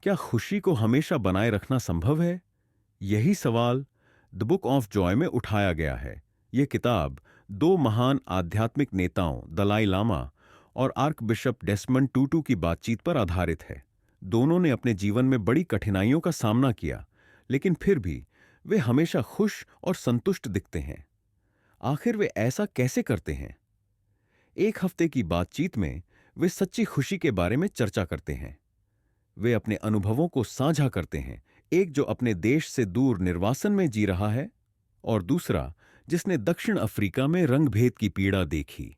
क्या खुशी को हमेशा बनाए रखना संभव है? यही सवाल द बुक ऑफ जॉय में उठाया गया है। यह किताब दो महान आध्यात्मिक नेताओं दलाई लामा और आर्क बिशप डेसमंड टूटू की बातचीत पर आधारित है। दोनों ने अपने जीवन में बड़ी कठिनाइयों का सामना किया, लेकिन फिर भी वे हमेशा खुश और संतुष्ट दिखते हैं। आखिर वे ऐसा कैसे करते हैं? एक हफ्ते की बातचीत में वे सच्ची खुशी के बारे में चर्चा करते हैं। वे अपने अनुभवों को साझा करते हैं, एक जो अपने देश से दूर निर्वासन में जी रहा है और दूसरा जिसने दक्षिण अफ्रीका में रंगभेद की पीड़ा देखी।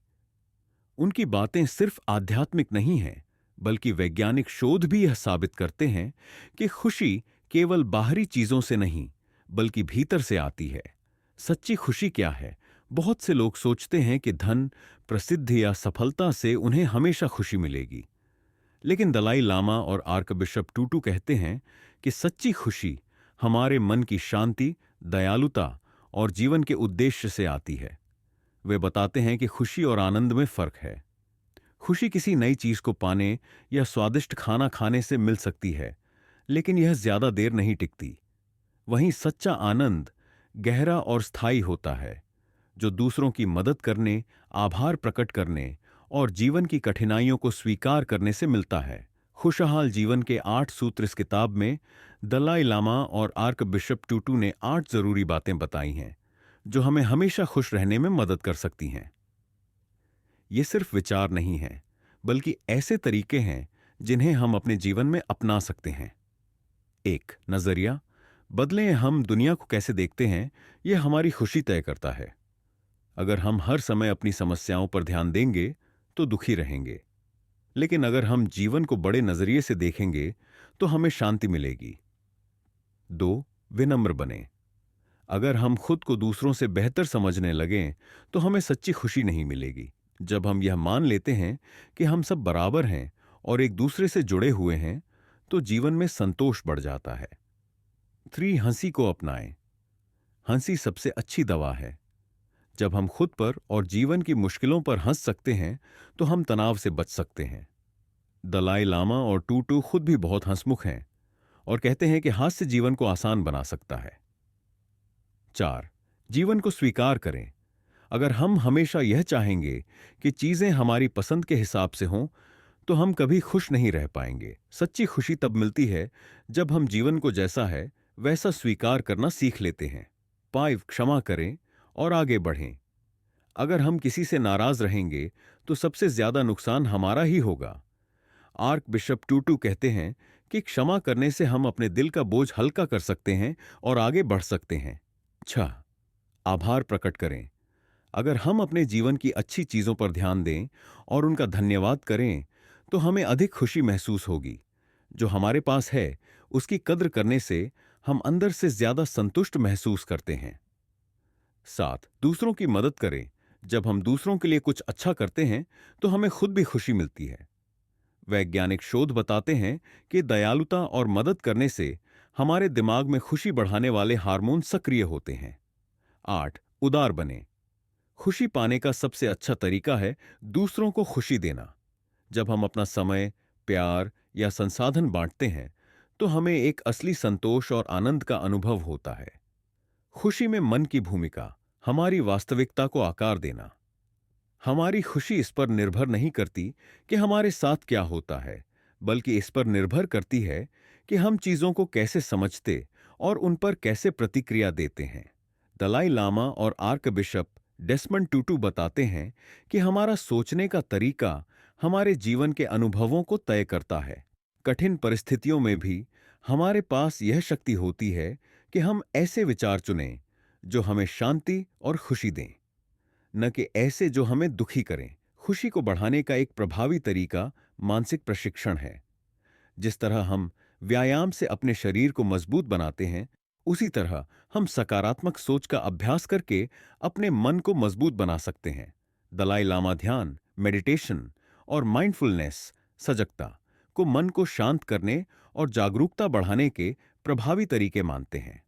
उनकी बातें सिर्फ आध्यात्मिक नहीं हैं, बल्कि वैज्ञानिक शोध भी यह साबित करते हैं कि खुशी केवल बाहरी चीजों से नहीं, बल्कि भीतर से आती है। सच्ची खुशी क्या है? बहुत से लोग सोचते हैं कि धन, प्रसिद्धि या सफलता से उन्हें हमेशा खुशी मिलेगी। लेकिन दलाई लामा और आर्कबिशप टूटू कहते हैं कि सच्ची खुशी हमारे मन की शांति, दयालुता और जीवन के उद्देश्य से आती है। वे बताते हैं कि खुशी और आनंद में फर्क है। खुशी किसी नई चीज को पाने या स्वादिष्ट खाना खाने से मिल सकती है, लेकिन यह ज्यादा देर नहीं टिकती। वहीं सच्चा आनंद गहरा और स्थायी होता है, जो दूसरों की मदद करने, आभार प्रकट करने और जीवन की कठिनाइयों को स्वीकार करने से मिलता है। खुशहाल जीवन के 8 सूत्र इस किताब में दलाई लामा और आर्क बिशप टूटू ने 8 जरूरी बातें बताई हैं, जो हमें हमेशा खुश रहने में मदद कर सकती हैं। ये सिर्फ विचार नहीं है, बल्कि ऐसे तरीके हैं जिन्हें हम अपने जीवन में अपना सकते हैं। 1. नजरिया बदलें। हम दुनिया को कैसे देखते हैं, यह हमारी खुशी तय करता है। अगर हम हर समय अपनी समस्याओं पर ध्यान देंगे तो दुखी रहेंगे, लेकिन अगर हम जीवन को बड़े नजरिए से देखेंगे तो हमें शांति मिलेगी। 2. विनम्र बने। अगर हम खुद को दूसरों से बेहतर समझने लगें तो हमें सच्ची खुशी नहीं मिलेगी। जब हम यह मान लेते हैं कि हम सब बराबर हैं और एक दूसरे से जुड़े हुए हैं, तो जीवन में संतोष बढ़ जाता है। 3. हंसी को अपनाएं। हंसी सबसे अच्छी दवा है। जब हम खुद पर और जीवन की मुश्किलों पर हंस सकते हैं तो हम तनाव से बच सकते हैं। दलाई लामा और टूटू खुद भी बहुत हंसमुख हैं और कहते हैं कि हास्य जीवन को आसान बना सकता है। 4. जीवन को स्वीकार करें। अगर हम हमेशा यह चाहेंगे कि चीजें हमारी पसंद के हिसाब से हों, तो हम कभी खुश नहीं रह पाएंगे। सच्ची खुशी तब मिलती है जब हम जीवन को जैसा है वैसा स्वीकार करना सीख लेते हैं। 5. क्षमा करें और आगे बढ़ें। अगर हम किसी से नाराज रहेंगे तो सबसे ज्यादा नुकसान हमारा ही होगा। आर्क बिशप टूटू कहते हैं कि क्षमा करने से हम अपने दिल का बोझ हल्का कर सकते हैं और आगे बढ़ सकते हैं। 6. आभार प्रकट करें। अगर हम अपने जीवन की अच्छी चीजों पर ध्यान दें और उनका धन्यवाद करें तो हमें अधिक खुशी महसूस होगी। जो हमारे पास है उसकी कद्र करने से हम अंदर से ज्यादा संतुष्ट महसूस करते हैं। 7. दूसरों की मदद करें। जब हम दूसरों के लिए कुछ अच्छा करते हैं तो हमें खुद भी खुशी मिलती है। वैज्ञानिक शोध बताते हैं कि दयालुता और मदद करने से हमारे दिमाग में खुशी बढ़ाने वाले हार्मोन सक्रिय होते हैं। 8. उदार बने। खुशी पाने का सबसे अच्छा तरीका है दूसरों को खुशी देना। जब हम अपना समय, प्यार या संसाधन बांटते हैं तो हमें एक असली संतोष और आनंद का अनुभव होता है। खुशी में मन की भूमिका, हमारी वास्तविकता को आकार देना। हमारी खुशी इस पर निर्भर नहीं करती कि हमारे साथ क्या होता है, बल्कि इस पर निर्भर करती है कि हम चीजों को कैसे समझते और उन पर कैसे प्रतिक्रिया देते हैं। दलाई लामा और आर्क बिशप डेसमंड टूटू बताते हैं कि हमारा सोचने का तरीका हमारे जीवन के अनुभवों को तय करता है। कठिन परिस्थितियों में भी हमारे पास यह शक्ति होती है कि हम ऐसे विचार चुनें जो हमें शांति और खुशी दें, न कि ऐसे जो हमें दुखी करें। खुशी को बढ़ाने का एक प्रभावी तरीका मानसिक प्रशिक्षण है। जिस तरह हम व्यायाम से अपने शरीर को मजबूत बनाते हैं, उसी तरह हम सकारात्मक सोच का अभ्यास करके अपने मन को मजबूत बना सकते हैं। दलाई लामा ध्यान, मेडिटेशन और माइंडफुलनेस, सजगता, को मन को शांत करने और जागरूकता बढ़ाने के प्रभावी तरीके मानते हैं।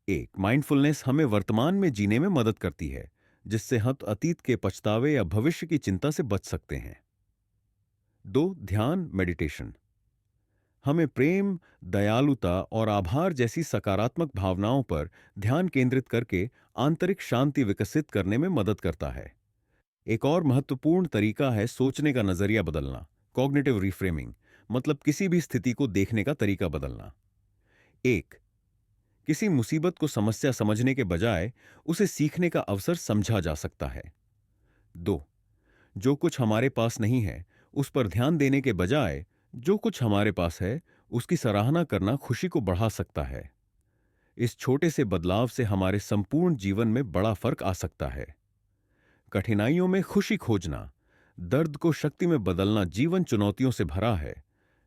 1. माइंडफुलनेस हमें वर्तमान में जीने में मदद करती है, जिससे हम अतीत के पछतावे या भविष्य की चिंता से बच सकते हैं। 2. ध्यान, मेडिटेशन हमें प्रेम, दयालुता और आभार जैसी सकारात्मक भावनाओं पर ध्यान केंद्रित करके आंतरिक शांति विकसित करने में मदद करता है। एक और महत्वपूर्ण तरीका है सोचने का नजरिया बदलना, कॉग्निटिव रिफ्रेमिंग, मतलब किसी भी स्थिति को देखने का तरीका बदलना। एक, किसी मुसीबत को समस्या समझने के बजाय उसे सीखने का अवसर समझा जा सकता है। दो, जो कुछ हमारे पास नहीं है उस पर ध्यान देने के बजाय जो कुछ हमारे पास है उसकी सराहना करना खुशी को बढ़ा सकता है। इस छोटे से बदलाव से हमारे संपूर्ण जीवन में बड़ा फर्क आ सकता है। कठिनाइयों में खुशी खोजना, दर्द को शक्ति में बदलना जीवन चुनौतियों से भरा है,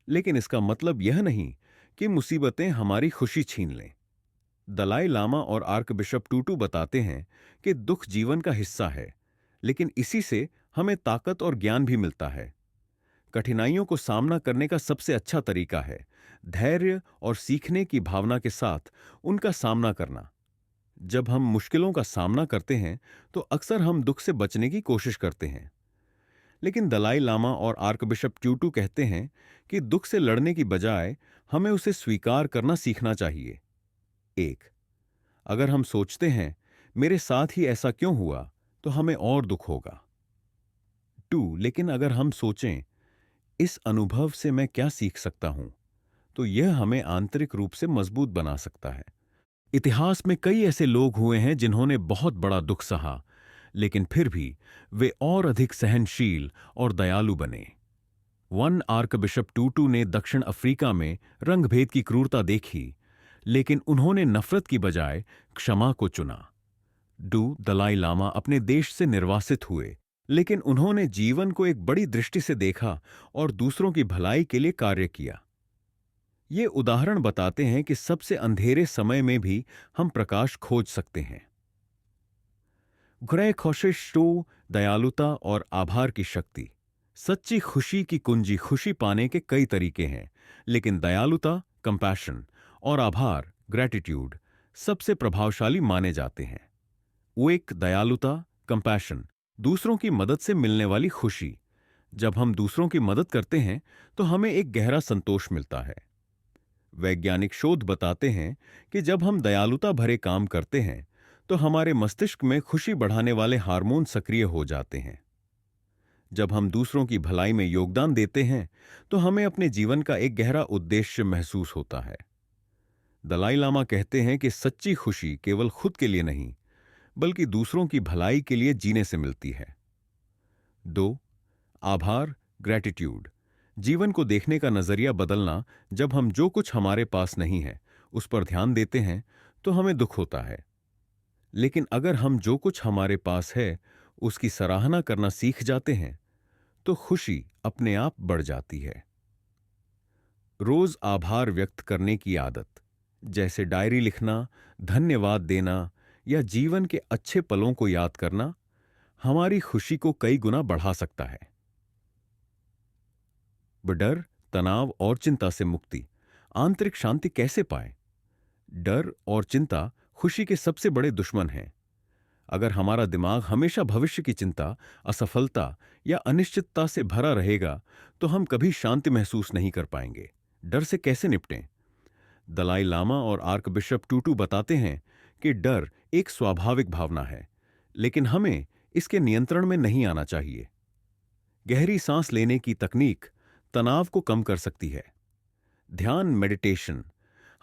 लेकिन इसका मतलब यह नहीं कि मुसीबतें हमारी खुशी छीन लें। दलाई लामा और आर्कबिशप टूटू बताते हैं कि दुख जीवन का हिस्सा है, लेकिन इसी से हमें ताकत और ज्ञान भी मिलता है। कठिनाइयों को सामना करने का सबसे अच्छा तरीका है धैर्य और सीखने की भावना के साथ उनका सामना करना। जब हम मुश्किलों का सामना करते हैं तो अक्सर हम दुख से बचने की कोशिश करते हैं, लेकिन दलाई लामा और आर्कबिशप ट्यूटू कहते हैं कि दुख से लड़ने की बजाय हमें उसे स्वीकार करना सीखना चाहिए। एक, अगर हम सोचते हैं मेरे साथ ही ऐसा क्यों हुआ, तो हमें और दुख होगा। टू, लेकिन अगर हम सोचें इस अनुभव से मैं क्या सीख सकता हूं, तो यह हमें आंतरिक रूप से मजबूत बना सकता है। इतिहास में कई ऐसे लोग हुए हैं जिन्होंने बहुत बड़ा दुख सहा, लेकिन फिर भी वे और अधिक सहनशील और दयालु बने। वन आर्कबिशप टूटू ने दक्षिण अफ्रीका में रंगभेद की क्रूरता देखी, लेकिन उन्होंने नफरत की बजाय क्षमा को चुना। डू दलाई लामा अपने देश से निर्वासित हुए, लेकिन उन्होंने जीवन को एक बड़ी दृष्टि से देखा और दूसरों की भलाई के लिए कार्य किया। ये उदाहरण बताते हैं कि सबसे अंधेरे समय में भी हम प्रकाश खोज सकते हैं। ग्रे कोशिश टू, दयालुता और आभार की शक्ति। सच्ची खुशी की कुंजी खुशी पाने के कई तरीके हैं, लेकिन दयालुता, कंपैशन और आभार, ग्रैटिट्यूड, सबसे प्रभावशाली माने जाते हैं। वो एक दयालुता, कंपैशन, दूसरों की मदद से मिलने वाली खुशी। जब हम दूसरों की मदद करते हैं तो हमें एक गहरा संतोष मिलता है। वैज्ञानिक शोध बताते हैं कि जब हम दयालुता भरे काम करते हैं तो हमारे मस्तिष्क में खुशी बढ़ाने वाले हार्मोन सक्रिय हो जाते हैं। जब हम दूसरों की भलाई में योगदान देते हैं तो हमें अपने जीवन का एक गहरा उद्देश्य महसूस होता है। दलाई लामा कहते हैं कि सच्ची खुशी केवल खुद के लिए नहीं, बल्कि दूसरों की भलाई के लिए जीने से मिलती है। दो, आभार, ग्रैटिट्यूड। जीवन को देखने का नजरिया बदलना। जब हम जो कुछ हमारे पास नहीं है उस पर ध्यान देते हैं तो हमें दुख होता है, लेकिन अगर हम जो कुछ हमारे पास है उसकी सराहना करना सीख जाते हैं तो खुशी अपने आप बढ़ जाती है। रोज आभार व्यक्त करने की आदत, जैसे डायरी लिखना, धन्यवाद देना या जीवन के अच्छे पलों को याद करना, हमारी खुशी को कई गुना बढ़ा सकता है। डर, तनाव और चिंता से मुक्ति। आंतरिक शांति कैसे पाएं? डर और चिंता खुशी के सबसे बड़े दुश्मन हैं। अगर हमारा दिमाग हमेशा भविष्य की चिंता, असफलता या अनिश्चितता से भरा रहेगा तो हम कभी शांति महसूस नहीं कर पाएंगे। डर से कैसे निपटें? दलाई लामा और आर्कबिशप टूटू बताते हैं कि डर एक स्वाभाविक भावना है, लेकिन हमें इसके नियंत्रण में नहीं आना चाहिए। गहरी सांस लेने की तकनीक तनाव को कम कर सकती है। ध्यान, मेडिटेशन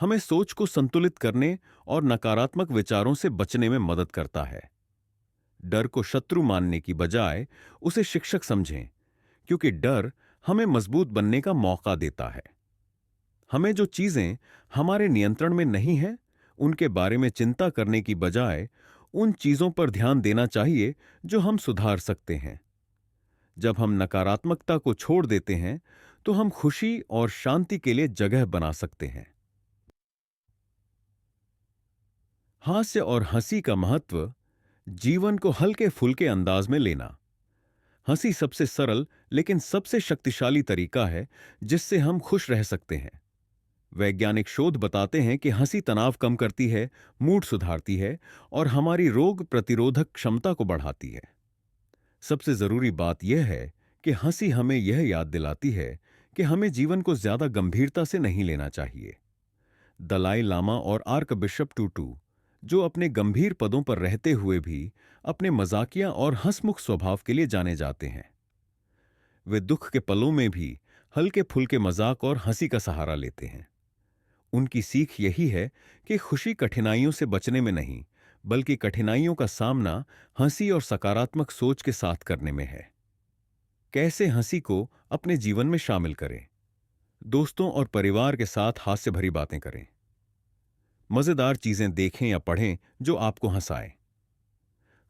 हमें सोच को संतुलित करने और नकारात्मक विचारों से बचने में मदद करता है। डर को शत्रु मानने की बजाय उसे शिक्षक समझें, क्योंकि डर हमें मजबूत बनने का मौका देता है। हमें जो चीजें हमारे नियंत्रण में नहीं हैं, उनके बारे में चिंता करने की बजाय उन चीजों पर ध्यान देना चाहिए जो हम सुधार सकते हैं। जब हम नकारात्मकता को छोड़ देते हैं तो हम खुशी और शांति के लिए जगह बना सकते हैं। हास्य और हंसी का महत्व। जीवन को हल्के फुल्के अंदाज में लेना। हंसी सबसे सरल लेकिन सबसे शक्तिशाली तरीका है जिससे हम खुश रह सकते हैं। वैज्ञानिक शोध बताते हैं कि हंसी तनाव कम करती है, मूड सुधारती है और हमारी रोग प्रतिरोधक क्षमता को बढ़ाती है। सबसे जरूरी बात यह है कि हंसी हमें यह याद दिलाती है कि हमें जीवन को ज्यादा गंभीरता से नहीं लेना चाहिए। दलाई लामा और आर्क बिशप टूटू, जो अपने गंभीर पदों पर रहते हुए भी अपने मजाकिया और हंसमुख स्वभाव के लिए जाने जाते हैं, वे दुख के पलों में भी हल्के फुल्के मजाक और हंसी का सहारा लेते हैं। उनकी सीख यही है कि खुशी कठिनाइयों से बचने में नहीं, बल्कि कठिनाइयों का सामना हंसी और सकारात्मक सोच के साथ करने में है। कैसे हंसी को अपने जीवन में शामिल करें? दोस्तों और परिवार के साथ हास्य भरी बातें करें। मजेदार चीजें देखें या पढ़ें जो आपको हंसाएं।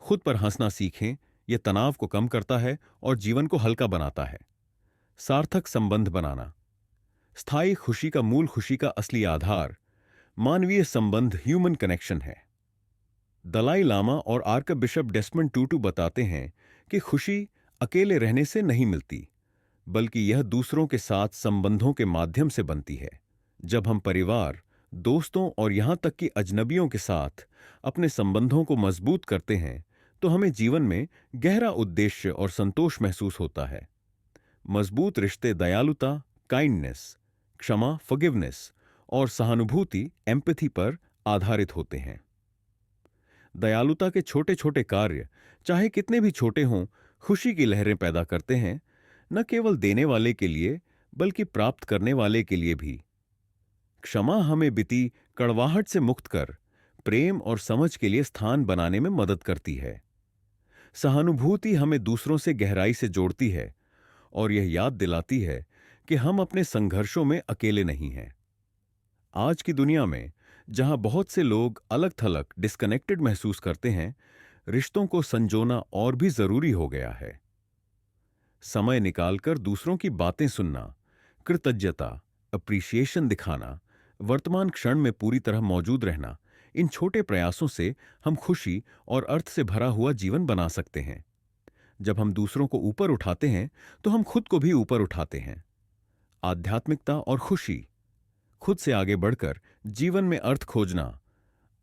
खुद पर हंसना सीखें, यह तनाव को कम करता है और जीवन को हल्का बनाता है। सार्थक संबंध बनाना। स्थायी खुशी का मूल, खुशी का असली आधार मानवीय संबंध, ह्यूमन कनेक्शन है। दलाई लामा और आर्क बिशप डेसमंड टूटू बताते हैं कि खुशी अकेले रहने से नहीं मिलती, बल्कि यह दूसरों के साथ संबंधों के माध्यम से बनती है। जब हम परिवार, दोस्तों और यहां तक कि अजनबियों के साथ अपने संबंधों को मजबूत करते हैं, तो हमें जीवन में गहरा उद्देश्य और संतोष महसूस होता है। मजबूत रिश्ते दयालुता, काइंडनेस, क्षमा, फॉरगिवनेस और सहानुभूति, एम्पैथी पर आधारित होते हैं। दयालुता के छोटे छोटे कार्य, चाहे कितने भी छोटे हों, खुशी की लहरें पैदा करते हैं, न केवल देने वाले के लिए बल्कि प्राप्त करने वाले के लिए भी। क्षमा हमें बीती कड़वाहट से मुक्त कर प्रेम और समझ के लिए स्थान बनाने में मदद करती है। सहानुभूति हमें दूसरों से गहराई से जोड़ती है और यह याद दिलाती है कि हम अपने संघर्षों में अकेले नहीं हैं। आज की दुनिया में, जहां बहुत से लोग अलग थलग, डिस्कनेक्टेड महसूस करते हैं, रिश्तों को संजोना और भी जरूरी हो गया है। समय निकालकर दूसरों की बातें सुनना, कृतज्ञता, अप्रिसिएशन दिखाना, वर्तमान क्षण में पूरी तरह मौजूद रहना, इन छोटे प्रयासों से हम खुशी और अर्थ से भरा हुआ जीवन बना सकते हैं। जब हम दूसरों को ऊपर उठाते हैं, तो हम खुद को भी ऊपर उठाते हैं। आध्यात्मिकता और खुशी। खुद से आगे बढ़कर जीवन में अर्थ खोजना।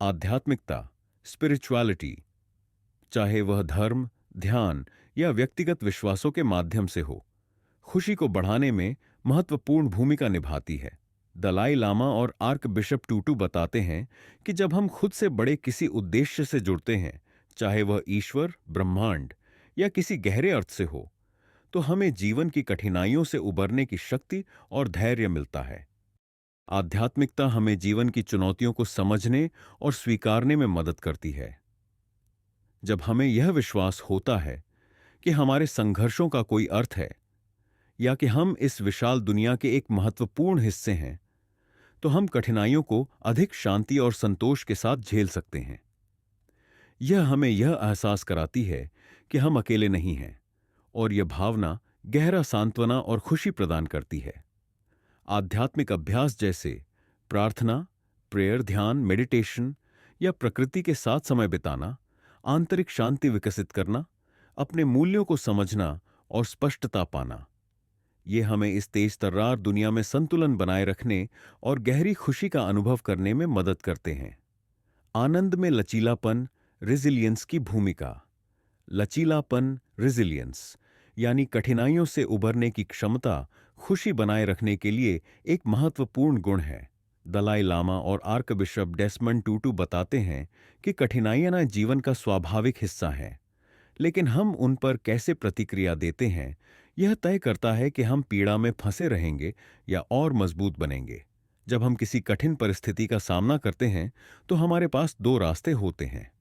आध्यात्मिकता, स्पिरिचुअलिटी, चाहे वह धर्म, ध्यान या व्यक्तिगत विश्वासों के माध्यम से हो, खुशी को बढ़ाने में महत्वपूर्ण भूमिका निभाती है। दलाई लामा और आर्क बिशप टूटू बताते हैं कि जब हम खुद से बड़े किसी उद्देश्य से जुड़ते हैं, चाहे वह ईश्वर, ब्रह्मांड या किसी गहरे अर्थ से हो, तो हमें जीवन की कठिनाइयों से उबरने की शक्ति और धैर्य मिलता है। आध्यात्मिकता हमें जीवन की चुनौतियों को समझने और स्वीकारने में मदद करती है। जब हमें यह विश्वास होता है कि हमारे संघर्षों का कोई अर्थ है या कि हम इस विशाल दुनिया के एक महत्वपूर्ण हिस्से हैं, तो हम कठिनाइयों को अधिक शांति और संतोष के साथ झेल सकते हैं। यह हमें यह एहसास कराती है कि हम अकेले नहीं हैं, और यह भावना गहरा सांत्वना और खुशी प्रदान करती है। आध्यात्मिक अभ्यास जैसे प्रार्थना, प्रेयर, ध्यान, मेडिटेशन या प्रकृति के साथ समय बिताना, आंतरिक शांति विकसित करना, अपने मूल्यों को समझना और स्पष्टता पाना, ये हमें इस तेज तर्रार दुनिया में संतुलन बनाए रखने और गहरी खुशी का अनुभव करने में मदद करते हैं। आनंद में लचीलापन, रेजिलियंस की भूमिका। लचीलापन, रेजिलियंस यानी कठिनाइयों से उबरने की क्षमता, खुशी बनाए रखने के लिए एक महत्वपूर्ण गुण है। दलाई लामा और आर्क बिशप डेसमंड टूटू बताते हैं कि कठिनाइयां न जीवन का स्वाभाविक हिस्सा हैं, लेकिन हम उन पर कैसे प्रतिक्रिया देते हैं, यह तय करता है कि हम पीड़ा में फंसे रहेंगे या और मजबूत बनेंगे। जब हम किसी कठिन परिस्थिति का सामना करते हैं, तो हमारे पास दो रास्ते होते हैं।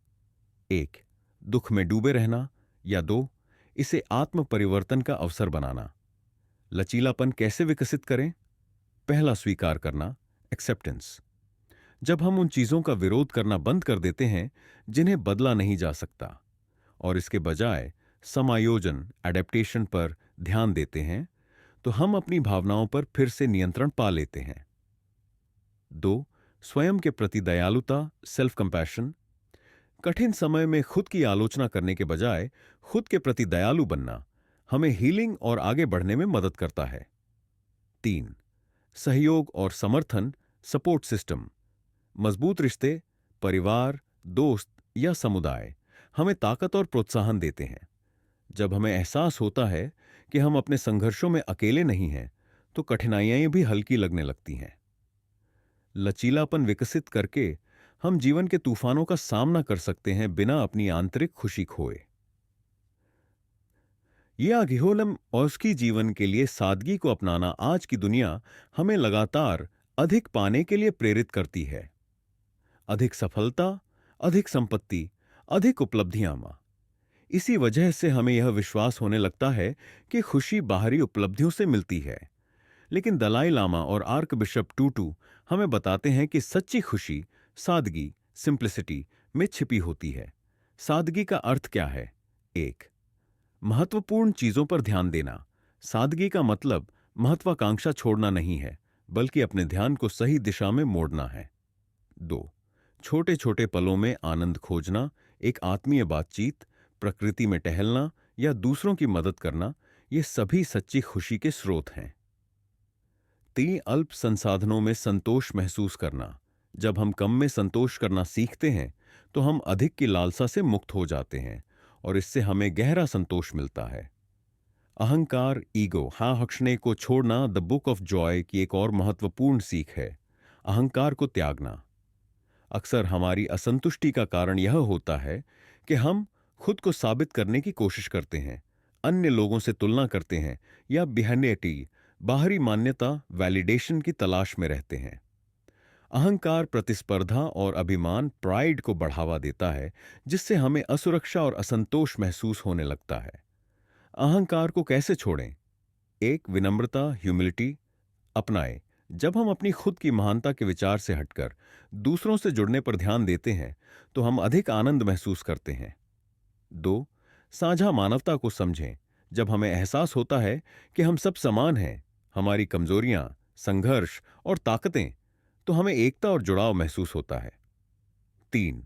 1, दुख में डूबे रहना, या 2, इसे आत्म परिवर्तन का अवसर बनाना। लचीलापन कैसे विकसित करें? पहला, स्वीकार करना, एक्सेप्टेंस। जब हम उन चीजों का विरोध करना बंद कर देते हैं जिन्हें बदला नहीं जा सकता, और इसके बजाय समायोजन, एडेप्टेशन पर ध्यान देते हैं, तो हम अपनी भावनाओं पर फिर से नियंत्रण पा लेते हैं। 2, स्वयं के प्रति दयालुता, सेल्फ कंपैशन। कठिन समय में खुद की आलोचना करने के बजाय खुद के प्रति दयालु बनना हमें हीलिंग और आगे बढ़ने में मदद करता है। 3, सहयोग और समर्थन, सपोर्ट सिस्टम। मजबूत रिश्ते, परिवार, दोस्त या समुदाय हमें ताकत और प्रोत्साहन देते हैं। जब हमें एहसास होता है कि हम अपने संघर्षों में अकेले नहीं हैं, तो कठिनाइयां भी हल्की लगने लगती हैं। लचीलापन विकसित करके हम जीवन के तूफानों का सामना कर सकते हैं बिना अपनी आंतरिक खुशी खोए। यह अघिहोलम औस्की जीवन के लिए सादगी को अपनाना आज की दुनिया हमें लगातार अधिक पाने के लिए प्रेरित करती है। अधिक सफलता, अधिक संपत्ति, अधिक उपलब्धियां मां। इसी वजह से हमें यह विश्वास होने लगता है कि खुशी बाहरी उपलब्धियों से मिलती है। लेकिन दलाई लामा और आर्क बिशप टूटू हमें बताते हैं कि सच्ची खुशी सादगी, सिंप्लिसिटी में छिपी होती है। सादगी का अर्थ क्या है? एक, महत्वपूर्ण चीजों पर ध्यान देना। सादगी का मतलब महत्वाकांक्षा छोड़ना नहीं है, बल्कि अपने ध्यान को सही दिशा में मोड़ना है। दो, छोटे छोटे पलों में आनंद खोजना, एक आत्मीय बातचीत, प्रकृति में टहलना या दूसरों की मदद करना, ये सभी सच्ची खुशी के स्रोत हैं। तीन, अल्प संसाधनों में संतोष महसूस करना। जब हम कम में संतोष करना सीखते हैं तो हम अधिक की लालसा से मुक्त हो जाते हैं और इससे हमें गहरा संतोष मिलता है। अहंकार, ईगो, हक्षणे को छोड़ना द बुक ऑफ जॉय की एक और महत्वपूर्ण सीख है। अहंकार को त्यागना। अक्सर हमारी असंतुष्टि का कारण यह होता है कि हम खुद को साबित करने की कोशिश करते हैं, अन्य लोगों से तुलना करते हैं या बिहेवियरिटी, बाहरी मान्यता, वैलिडेशन की तलाश में रहते हैं। अहंकार प्रतिस्पर्धा और अभिमान, प्राइड को बढ़ावा देता है, जिससे हमें असुरक्षा और असंतोष महसूस होने लगता है। अहंकार को कैसे छोड़ें? एक, विनम्रता, ह्यूमिलिटी अपनाएं। जब हम अपनी खुद की महानता के विचार से हटकर दूसरों से जुड़ने पर ध्यान देते हैं तो हम अधिक आनंद महसूस करते हैं। दो, साझा मानवता को समझें। जब हमें एहसास होता है कि हम सब समान हैं, हमारी कमजोरियां, संघर्ष और ताकतें, तो हमें एकता और जुड़ाव महसूस होता है। तीन,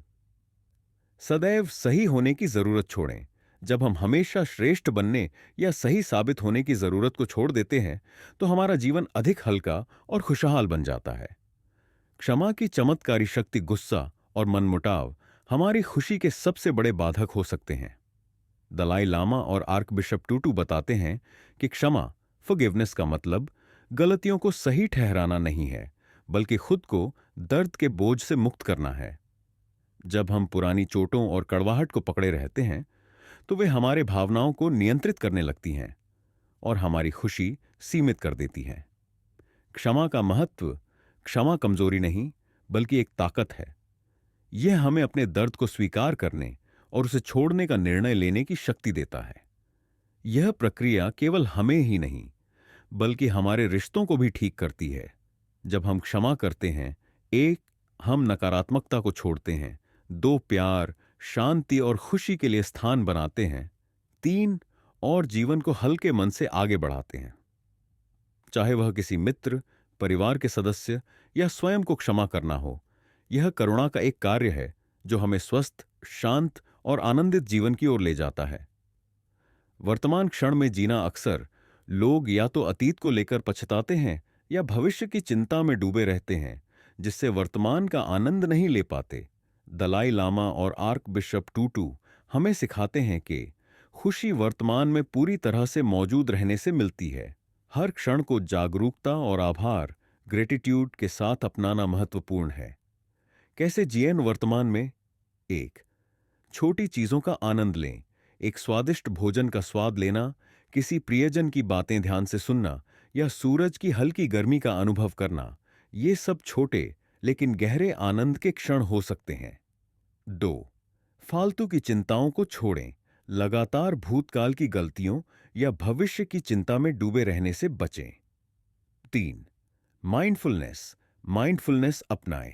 सदैव सही होने की जरूरत छोड़ें। जब हम हमेशा श्रेष्ठ बनने या सही साबित होने की जरूरत को छोड़ देते हैं तो हमारा जीवन अधिक हल्का और खुशहाल बन जाता है। क्षमा की चमत्कारी शक्ति, गुस्सा और मनमुटाव हमारी खुशी के सबसे बड़े बाधक हो सकते हैं। दलाई लामा और आर्क बिशप टूटू बताते हैं कि क्षमा, फॉरगिवनेस का मतलब गलतियों को सही ठहराना नहीं है, बल्कि खुद को दर्द के बोझ से मुक्त करना है। जब हम पुरानी चोटों और कड़वाहट को पकड़े रहते हैं तो वे हमारे भावनाओं को नियंत्रित करने लगती हैं और हमारी खुशी सीमित कर देती हैं। क्षमा का महत्व, क्षमा कमजोरी नहीं बल्कि एक ताकत है। यह हमें अपने दर्द को स्वीकार करने और उसे छोड़ने का निर्णय लेने की शक्ति देता है। यह प्रक्रिया केवल हमें ही नहीं बल्कि हमारे रिश्तों को भी ठीक करती है। जब हम क्षमा करते हैं, एक, हम नकारात्मकता को छोड़ते हैं। दो, प्यार, शांति और खुशी के लिए स्थान बनाते हैं। तीन, और जीवन को हल्के मन से आगे बढ़ाते हैं। चाहे वह किसी मित्र, परिवार के सदस्य या स्वयं को क्षमा करना हो, यह करुणा का एक कार्य है जो हमें स्वस्थ, शांत और आनंदित जीवन की ओर ले जाता है। वर्तमान क्षण में जीना, अक्सर लोग या तो अतीत को लेकर पछताते हैं या भविष्य की चिंता में डूबे रहते हैं, जिससे वर्तमान का आनंद नहीं ले पाते। दलाई लामा और आर्क बिशप टूटू हमें सिखाते हैं कि खुशी वर्तमान में पूरी तरह से मौजूद रहने से मिलती है। हर क्षण को जागरूकता और आभार, ग्रेटिट्यूड के साथ अपनाना महत्वपूर्ण है। कैसे जिएं वर्तमान में? एक, छोटी चीजों का आनंद लें। एक स्वादिष्ट भोजन का स्वाद लेना, किसी प्रियजन की बातें ध्यान से सुनना या सूरज की हल्की गर्मी का अनुभव करना, ये सब छोटे लेकिन गहरे आनंद के क्षण हो सकते हैं। दो, फालतू की चिंताओं को छोड़ें। लगातार भूतकाल की गलतियों या भविष्य की चिंता में डूबे रहने से बचें। तीन, माइंडफुलनेस अपनाएं।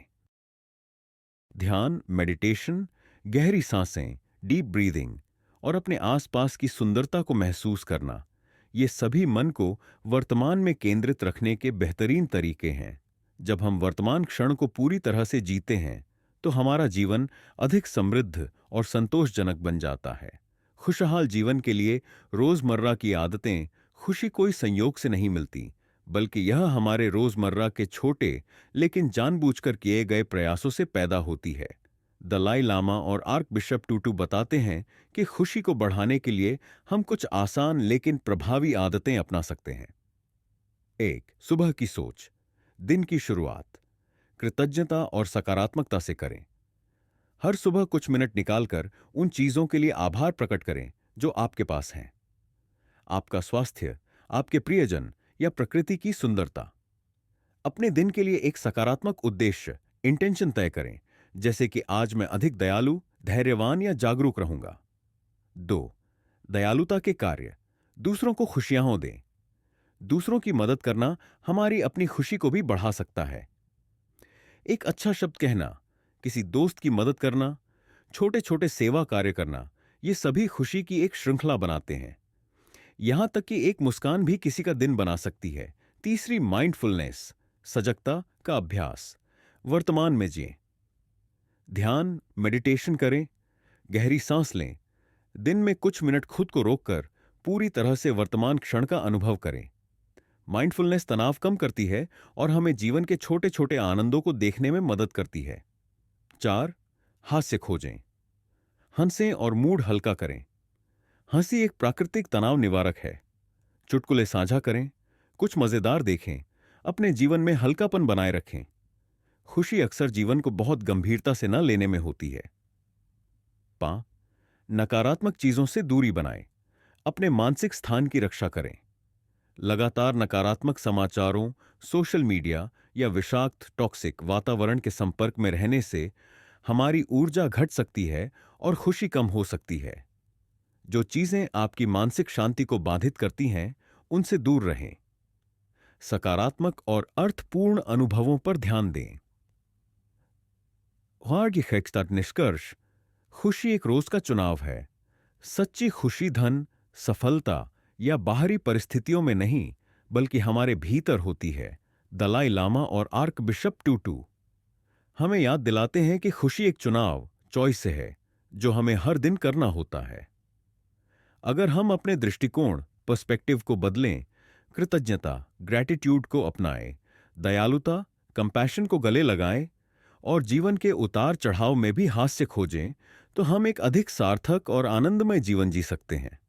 ध्यान, मेडिटेशन, गहरी सांसें, डीप ब्रीदिंग और अपने आसपास की सुंदरता को महसूस करना, ये सभी मन को वर्तमान में केंद्रित रखने के बेहतरीन तरीके हैं। जब हम वर्तमान क्षण को पूरी तरह से जीते हैं तो हमारा जीवन अधिक समृद्ध और संतोषजनक बन जाता है। खुशहाल जीवन के लिए रोजमर्रा की आदतें खुशी कोई संयोग से नहीं मिलती, बल्कि यह हमारे रोजमर्रा के छोटे लेकिन जानबूझकर किए गए प्रयासों से पैदा होती है। दलाई लामा और आर्क बिशप टूटू बताते हैं कि खुशी को बढ़ाने के लिए हम कुछ आसान लेकिन प्रभावी आदतें अपना सकते हैं। एक, सुबह की सोच। दिन की शुरुआत कृतज्ञता और सकारात्मकता से करें। हर सुबह कुछ मिनट निकालकर उन चीजों के लिए आभार प्रकट करें जो आपके पास हैं। आपका स्वास्थ्य, आपके प्रियजन या प्रकृति की सुंदरता। अपने दिन के लिए एक सकारात्मक उद्देश्य, इंटेंशन तय करें, जैसे कि आज मैं अधिक दयालु, धैर्यवान या जागरूक रहूंगा। 2. दयालुता के कार्य। दूसरों को खुशियां दें। दूसरों की मदद करना हमारी अपनी खुशी को भी बढ़ा सकता है। एक अच्छा शब्द कहना, किसी दोस्त की मदद करना, छोटे छोटे सेवा कार्य करना, ये सभी खुशी की एक श्रृंखला बनाते हैं। यहां तक कि एक मुस्कान भी किसी का दिन बना सकती है। तीसरी, माइंडफुलनेस, सजगता का अभ्यास। वर्तमान में जिएं। ध्यान, मेडिटेशन करें, गहरी सांस लें। दिन में कुछ मिनट खुद को रोककर पूरी तरह से वर्तमान क्षण का अनुभव करें। माइंडफुलनेस तनाव कम करती है और हमें जीवन के छोटे छोटे आनंदों को देखने में मदद करती है। 4. हास्य खोजें। हंसें और मूड हल्का करें। हंसी एक प्राकृतिक तनाव निवारक है। चुटकुले साझा करें, कुछ मजेदार देखें, अपने जीवन में हल्कापन बनाए रखें। खुशी अक्सर जीवन को बहुत गंभीरता से न लेने में होती है। 5. नकारात्मक चीजों से दूरी बनाएं। अपने मानसिक स्थान की रक्षा करें। लगातार नकारात्मक समाचारों, सोशल मीडिया या विषाक्त टॉक्सिक वातावरण के संपर्क में रहने से हमारी ऊर्जा घट सकती है और खुशी कम हो सकती है। जो चीजें आपकी मानसिक शांति को बाधित करती हैं, उनसे दूर रहें। सकारात्मक और अर्थपूर्ण अनुभवों पर ध्यान दें। Häufigster निष्कर्ष, खुशी एक रोज का चुनाव है। सच्ची खुशी धन, सफलता या बाहरी परिस्थितियों में नहीं, बल्कि हमारे भीतर होती है। दलाई लामा और आर्क बिशप टूटू हमें याद दिलाते हैं कि खुशी एक चुनाव, चॉइस है, जो हमें हर दिन करना होता है। अगर हम अपने दृष्टिकोण, पर्सपेक्टिव को बदलें, कृतज्ञता, ग्रैटिट्यूड को अपनाएं, दयालुता, कंपैशन को गले लगाएं और जीवन के उतार चढ़ाव में भी हास्य खोजें, तो हम एक अधिक सार्थक और आनंदमय जीवन जी सकते हैं।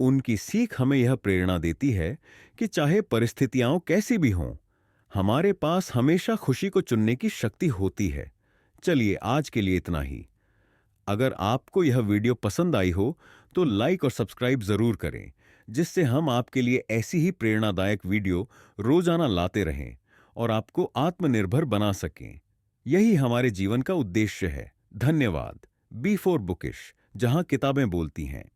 उनकी सीख हमें यह प्रेरणा देती है कि चाहे परिस्थितियां कैसी भी हों, हमारे पास हमेशा खुशी को चुनने की शक्ति होती है। चलिए, आज के लिए इतना ही। अगर आपको यह वीडियो पसंद आई हो तो लाइक और सब्सक्राइब जरूर करें, जिससे हम आपके लिए ऐसी ही प्रेरणादायक वीडियो रोजाना लाते रहें और आपको आत्मनिर्भर बना सकें। यही हमारे जीवन का उद्देश्य है। धन्यवाद। बी फॉर बुकिश, जहां किताबें बोलती हैं।